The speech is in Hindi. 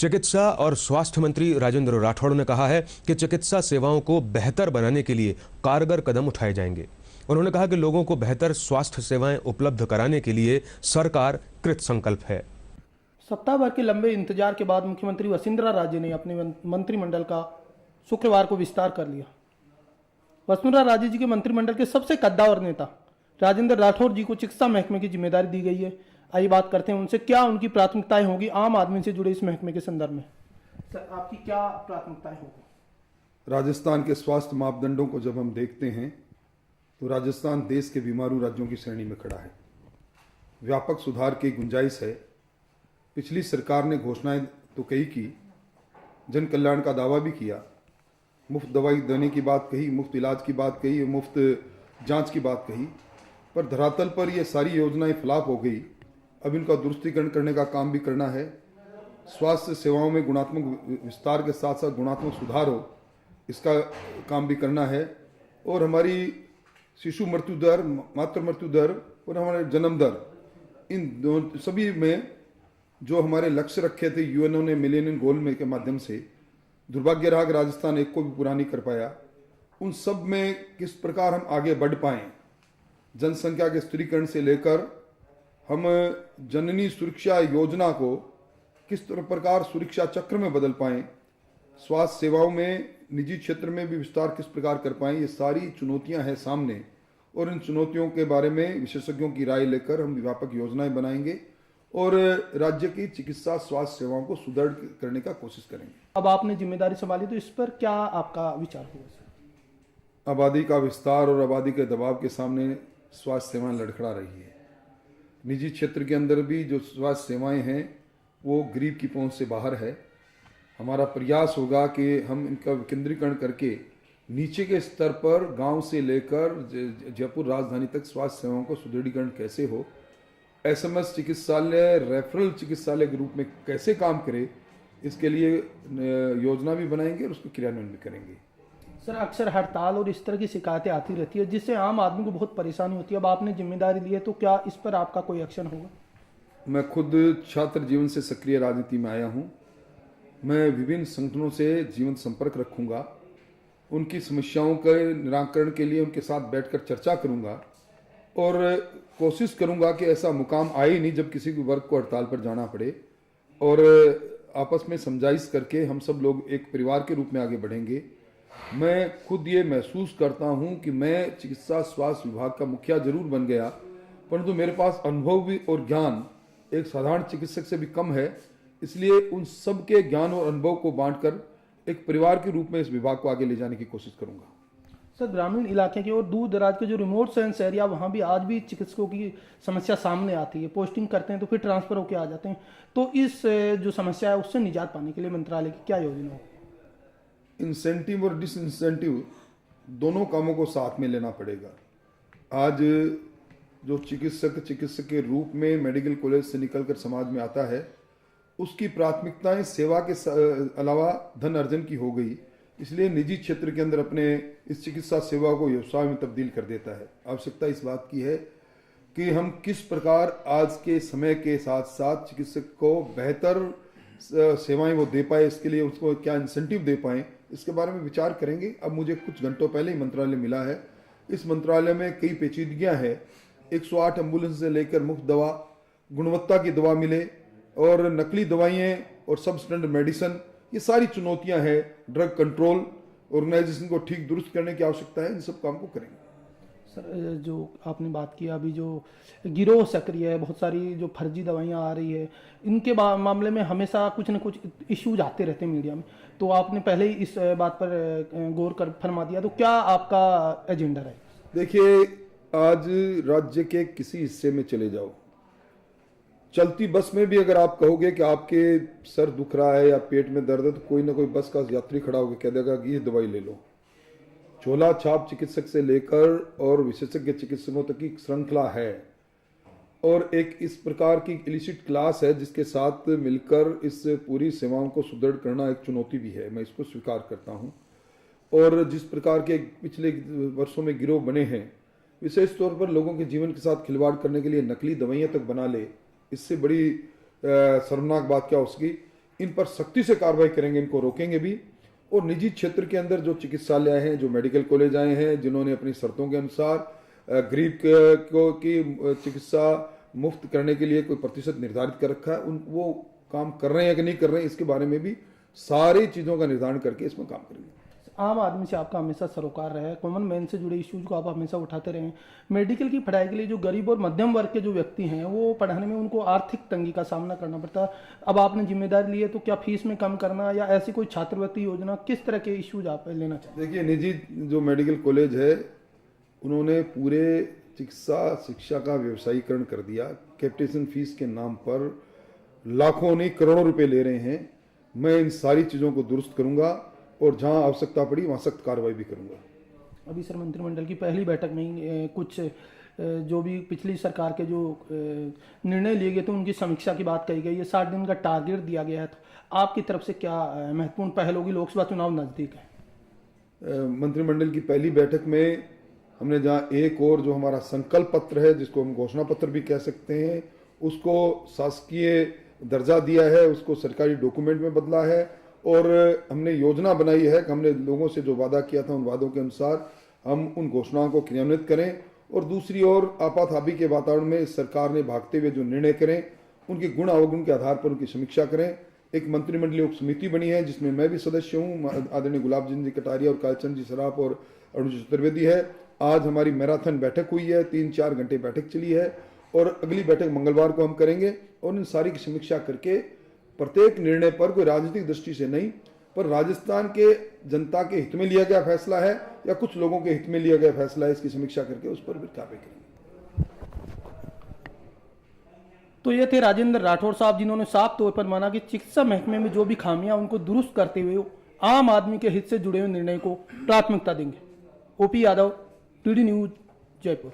चिकित्सा और स्वास्थ्य मंत्री राजेंद्र राठौड़ ने कहा है कि चिकित्सा सेवाओं को बेहतर बनाने के लिए कारगर कदम उठाए जाएंगे। उन्होंने कहा कि लोगों को बेहतर स्वास्थ्य सेवाएं उपलब्ध कराने के लिए सरकार कृत संकल्प है। सप्ताह भर के लंबे इंतजार के बाद मुख्यमंत्री वसुंधरा राजे ने अपने मंत्रिमंडल का शुक्रवार को विस्तार कर लिया। वसुंधरा राजे जी के मंत्रिमंडल के सबसे कद्दावर नेता राजेंद्र राठौड़ जी को चिकित्सा महकमे की जिम्मेदारी दी गई है। आइए बात करते हैं उनसे, क्या उनकी प्राथमिकताएं होगी आम आदमी से जुड़े इस महकमे के संदर्भ में। सर, आपकी क्या प्राथमिकताएं होगी? राजस्थान के स्वास्थ्य मापदंडों को जब हम देखते हैं तो राजस्थान देश के बीमारू राज्यों की श्रेणी में खड़ा है। व्यापक सुधार की गुंजाइश है। पिछली सरकार ने घोषणाएं तो कही की, जन कल्याण का दावा भी किया, मुफ्त दवाई देने की बात कही, मुफ्त इलाज की बात कही, मुफ्त जांच की बात कही, पर धरातल पर ये सारी योजनाएं फ्लॉप हो गई। अब इनका दुरुस्तीकरण करने का काम भी करना है। स्वास्थ्य सेवाओं में गुणात्मक विस्तार के साथ साथ गुणात्मक सुधार हो, इसका काम भी करना है। और हमारी शिशु मृत्यु दर, मातृ मृत्यु दर और हमारे जन्म दर, इन सभी में जो हमारे लक्ष्य रखे थे यूएनओ ने मिलेनियम गोल में के माध्यम से, दुर्भाग्य रहा कि राजस्थान एक को भी पूरा नहीं कर पाया। उन सब में किस प्रकार हम आगे बढ़ पाएं, जनसंख्या के स्थिरीकरण से लेकर हम जननी सुरक्षा योजना को किस प्रकार सुरक्षा चक्र में बदल पाएं, स्वास्थ्य सेवाओं में निजी क्षेत्र में भी विस्तार किस प्रकार कर पाएं, ये सारी चुनौतियां हैं सामने। और इन चुनौतियों के बारे में विशेषज्ञों की राय लेकर हम व्यापक योजनाएं बनाएंगे और राज्य की चिकित्सा स्वास्थ्य सेवाओं को सुदृढ़ करने का कोशिश करेंगे। अब आपने जिम्मेदारी संभाली तो इस पर क्या आपका विचार होगा? आबादी का विस्तार और आबादी के दबाव के सामने स्वास्थ्य सेवाएं लड़खड़ा रही है। निजी क्षेत्र के अंदर भी जो स्वास्थ्य सेवाएं हैं वो गरीब की पहुंच से बाहर है। हमारा प्रयास होगा कि हम इनका विकेंद्रीकरण करके नीचे के स्तर पर गांव से लेकर जयपुर राजधानी तक स्वास्थ्य सेवाओं को सुदृढ़ीकरण कैसे हो, एसएमएस चिकित्सालय रेफरल चिकित्सालय के रूप में कैसे काम करे, इसके लिए योजना भी बनाएंगे और उसको क्रियान्वयन भी करेंगे। सर, अक्सर हड़ताल और इस तरह की शिकायतें आती रहती है जिससे आम आदमी को बहुत परेशानी होती है। अब आपने जिम्मेदारी ली है तो क्या इस पर आपका कोई एक्शन होगा? मैं खुद छात्र जीवन से सक्रिय राजनीति में आया हूँ। मैं विभिन्न संगठनों से जीवन संपर्क रखूंगा, उनकी समस्याओं के निराकरण के लिए उनके साथ बैठकर चर्चा करूंगा और कोशिश करूंगा कि ऐसा मुकाम आए ही नहीं जब किसी भी वर्ग को हड़ताल पर जाना पड़े, और आपस में समझाइश करके हम सब लोग एक परिवार के रूप में आगे बढ़ेंगे। मैं खुद ये महसूस करता हूं कि मैं चिकित्सा स्वास्थ्य विभाग का मुखिया जरूर बन गया, परंतु मेरे पास अनुभव भी और ज्ञान एक साधारण चिकित्सक से भी कम है। इसलिए उन सब के ज्ञान और अनुभव को बांटकर एक परिवार के रूप में इस विभाग को आगे ले जाने की कोशिश करूंगा। सर, ग्रामीण इलाके के और दूर दराज के जो रिमोट सेंस एरिया, वहाँ भी आज भी चिकित्सकों की समस्या सामने आती है। पोस्टिंग करते हैं तो फिर ट्रांसफर होकर आ जाते हैं। तो इस जो समस्या है उससे निजात पाने के लिए मंत्रालय की क्या योजना है? इंसेंटिव और डिसइंसेंटिव दोनों कामों को साथ में लेना पड़ेगा। आज जो चिकित्सक के रूप में मेडिकल कॉलेज से निकलकर समाज में आता है, उसकी प्राथमिकताएं सेवा के अलावा धन अर्जन की हो गई। इसलिए निजी क्षेत्र के अंदर अपने इस चिकित्सा सेवा को व्यवसाय में तब्दील कर देता है। आवश्यकता इस बात की है कि हम किस प्रकार आज के समय के साथ साथ चिकित्सक को बेहतर सेवाएं वो दे पाए, इसके लिए उसको क्या इंसेंटिव दे पाए, इसके बारे में विचार करेंगे। अब मुझे कुछ घंटों पहले ही मंत्रालय मिला है। इस मंत्रालय में कई पेचीदगियां हैं। 108 एम्बुलेंस से लेकर मुफ्त दवा, गुणवत्ता की दवा मिले और नकली दवाइयाँ और सब स्टैंडर्ड मेडिसिन, ये सारी चुनौतियां हैं। ड्रग कंट्रोल ऑर्गेनाइजेशन को ठीक दुरुस्त करने की आवश्यकता है। इन सब काम को करेंगे। सर, जो आपने बात की अभी जो गिरोह सक्रिय है, बहुत सारी जो फर्जी दवाइयाँ आ रही है, इनके मामले में हमेशा कुछ न कुछ इश्यूज आते रहते हैं मीडिया में, तो आपने पहले ही इस बात पर गौर कर फरमा दिया, तो क्या आपका एजेंडा है? देखिए, आज राज्य के किसी हिस्से में चले जाओ, चलती बस में भी अगर आप कहोगे कि आपके सर दुख रहा है या पेट में दर्द है, तो कोई ना कोई बस का यात्री खड़ा होकर कह देगा कि ये दवाई ले लो। झोला छाप चिकित्सक से लेकर और विशेषज्ञ चिकित्सकों तक की श्रृंखला है और एक इस प्रकार की इलिसिट क्लास है जिसके साथ मिलकर इस पूरी सेवाओं को सुदृढ़ करना एक चुनौती भी है। मैं इसको स्वीकार करता हूँ। और जिस प्रकार के पिछले वर्षों में गिरोह बने हैं, विशेष तौर पर लोगों के जीवन के साथ खिलवाड़ करने के लिए नकली दवाइयाँ तक बना ले, इससे बड़ी शर्मनाक बात क्या हो सकी इन पर सख्ती से कार्रवाई करेंगे, इनको रोकेंगे भी। और निजी क्षेत्र के अंदर जो चिकित्सालय हैं, जो मेडिकल कॉलेज आए हैं, जिन्होंने अपनी शर्तों के अनुसार गरीब को की चिकित्सा मुफ्त करने के लिए कोई प्रतिशत निर्धारित कर रखा है, वो काम कर रहे हैं कि नहीं कर रहे हैं, इसके बारे में भी सारी चीज़ों का निर्धारण करके इसमें काम करेंगे। आम आदमी से आपका हमेशा सरोकार रहा है, कॉमन मैन से जुड़े इश्यूज को आप हमेशा उठाते रहे हैं। मेडिकल की पढ़ाई के लिए जो गरीब और मध्यम वर्ग के जो व्यक्ति हैं वो पढ़ाने में उनको आर्थिक तंगी का सामना करना पड़ता है। अब आपने जिम्मेदारी ली है तो क्या फीस में कम करना या ऐसी कोई छात्रवृत्ति योजना, किस तरह के इश्यूज आप लेना चाहते हैं? देखिए, निजी जो मेडिकल कॉलेज है उन्होंने पूरे चिकित्सा शिक्षा का व्यवसायीकरण कर दिया। कैपिटेशन फीस के नाम पर लाखों नहीं करोड़ों रुपए ले रहे हैं। मैं इन सारी चीज़ों को दुरुस्त करूंगा और जहां आवश्यकता पड़ी वहां सख्त कार्रवाई भी करूंगा। अभी सर मंत्रिमंडल की पहली बैठक में ही कुछ जो भी पिछली सरकार के जो निर्णय लिए गए थे उनकी समीक्षा की बात कही गई है। 60 दिन का टारगेट दिया गया है, तो आपकी तरफ से क्या महत्वपूर्ण पहल होगी? लोकसभा चुनाव नजदीक है। मंत्रिमंडल की पहली बैठक में हमने जहाँ एक और जो हमारा संकल्प पत्र है, जिसको हम घोषणा पत्र भी कह सकते हैं, उसको शासकीय दर्जा दिया है, उसको सरकारी डॉक्यूमेंट में बदला है और हमने योजना बनाई है कि हमने लोगों से जो वादा किया था उन वादों के अनुसार हम उन घोषणाओं को क्रियान्वित करें। और दूसरी ओर आपातहाबी के वातावरण में सरकार ने भागते हुए जो निर्णय करें उनके गुण अवगुण के आधार पर उनकी समीक्षा करें। एक मंत्रिमंडलीय उप समिति बनी है जिसमें मैं भी सदस्य हूँ, आदरणीय गुलाब चंद जी कटारिया और कालचंद जी सराफ और अरुण चतुर्वेदी है। आज हमारी मैराथन बैठक हुई है, 3-4 घंटे बैठक चली है और अगली बैठक मंगलवार को हम करेंगे और इन सारी की समीक्षा करके प्रत्येक निर्णय पर कोई राजनीतिक दृष्टि से नहीं, पर राजस्थान के जनता के हित में लिया गया फैसला है या कुछ लोगों के हित में लिया गया फैसला है, इसकी समीक्षा करके उस पर भी कार्रवाई करेंगे। तो ये थे राजेंद्र राठौड़ साहब, जिन्होंने साफ तौर पर माना कि चिकित्सा महकमे में जो भी खामियां उनको दुरुस्त करते हुए आम आदमी के हित से जुड़े हुए निर्णय को प्राथमिकता देंगे। OP Yadav, TD news, Jaipur.